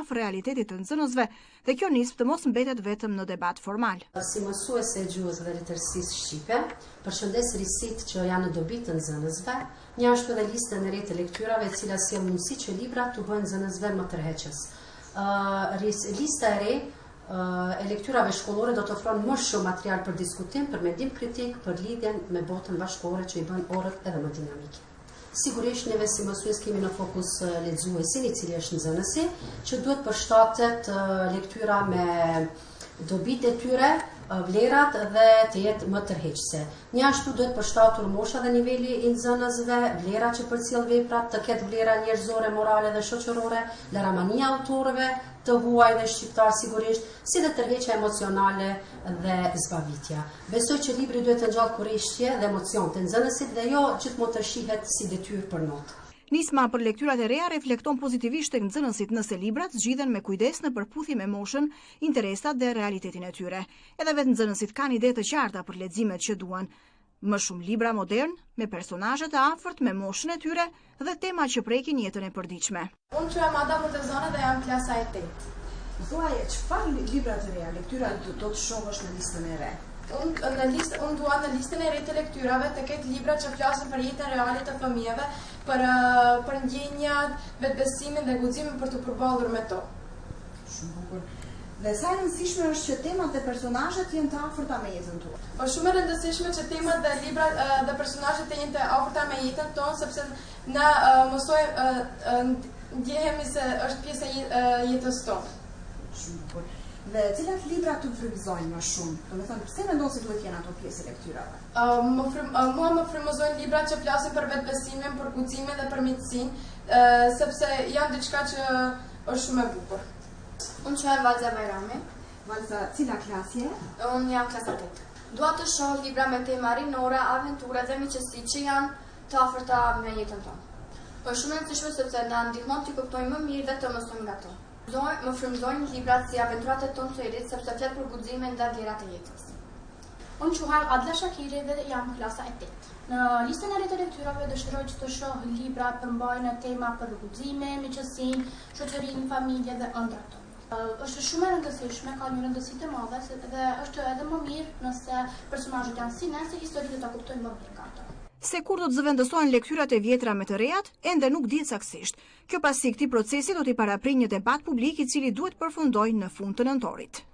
afër realitetit të nxënësve dhe kjo nis të mos mbetet vetëm në debat formal. Si mësuese e gjuhës dhe letërsisë shqipe, përshëndes risit që janë në dobi të nxënësve, një është edhe listën e re të lektyrave, e cila sjell mundësi që librat të bëhen nxënësve më tërheqës. Lista e re e lektyrave shkollore do të ofron më shumë material për diskutim, për mendim kritik, për lidhjen me botën bashkëkohore që i bën orët edhe më dinamike. Sigurisht neve si mësues kemi në fokus lexuesin, i cili është nxënësi, që duhet përshtatet lektyra me dobitë e tyre, vlerat dhe të jetë më tërheqëse. Njashtu duhet përshtatur mosha dhe niveli i nxënësve, vlera që përcjell veprat, të ketë vlera njerëzore, morale dhe shoqërore, lëramania autorëve të huaj dhe shqiptar sigurisht, si dhe tërheqja emocionale dhe zbavitja. Besoj që libri duhet të ngjallë kurrështje dhe emocion të nxënësit dhe jo gjithmonë të shihet si detyrë për notë. Nisma për lektyrat e reja reflekton pozitivisht tek nxënësit nëse librat zgjidhen me kujdes në përputhje me moshën, interesat dhe realitetin e tyre. Edhe vetë nxënësit kanë ide të qarta për leximet që duan. Më shumë libra modern, me personazhe të afërt me moshën e tyre dhe tema që prekin jetën e përditshme. Unë quhem Ada Mutezone dhe jam klasa e 8. Thuaje, çfarë libra të reja, lektyra do të shohësh në listën e re? Unë dua në listën e re të lektyrave të ketë libra që flasin për jetën reale të fëmijëve, për ndjenjat, vetbesimin dhe guximin për të përballur me to. Shumë bukur. Dhe sa e rëndësishme është që temat dhe personazhet jenë të afërta me jetën tonë. Është shumë e rëndësishme që temat dhe librat dhe personazhet të jenë të afërta me jetën tonë, sepse na ndjehemi se është pjesë e jetës tonë. Shumë bukur. Dhe cilat libra të frymëzojnë më shumë? Domethënë, pse mendon se duhet jenë ato pjesë lektyrave? Mua më frymëzojnë librat që flasin për vetbesimin, për guximin dhe për miqësinë, sepse janë diçka që është shumë e bukur. Unë quhem Valza Bajrami. Valza, cila klasje? Unë jam klasa 8. Dua të shoh libra me tema rinore, aventure dhe miqësi që janë të afërta me jetën tonë. Është shumë e rëndësishme sepse na ndihmon të kuptojmë më mirë dhe të mësojmë nga to. Më frymëzojnë librat si Aventurat e Tom Sawyerit sepse flet për guximin dhe vlerat e jetës. Unë quhem Adla Shakiri dhe jam klasa e 8. Në listën e re të lektyrave dëshiroj që të shoh libra që përmbajnë tema për guximin, miqësinë, shoqërinë, familjen dhe ëndrat tonë. Është shumë e rëndësishme, ka një rëndësi të madhe dhe është edhe më mirë nëse personazhet janë si ne, si historitë ta kuptojmë më mirë nga ato. Se kur do të zëvendësohen lektyrat e vjetra me të rejat, ende nuk dihet saktësisht. Kjo pasi këtij procesi do t'i paraprinjë një debat publik i cili duhet përfundojë në fund të nëntorit.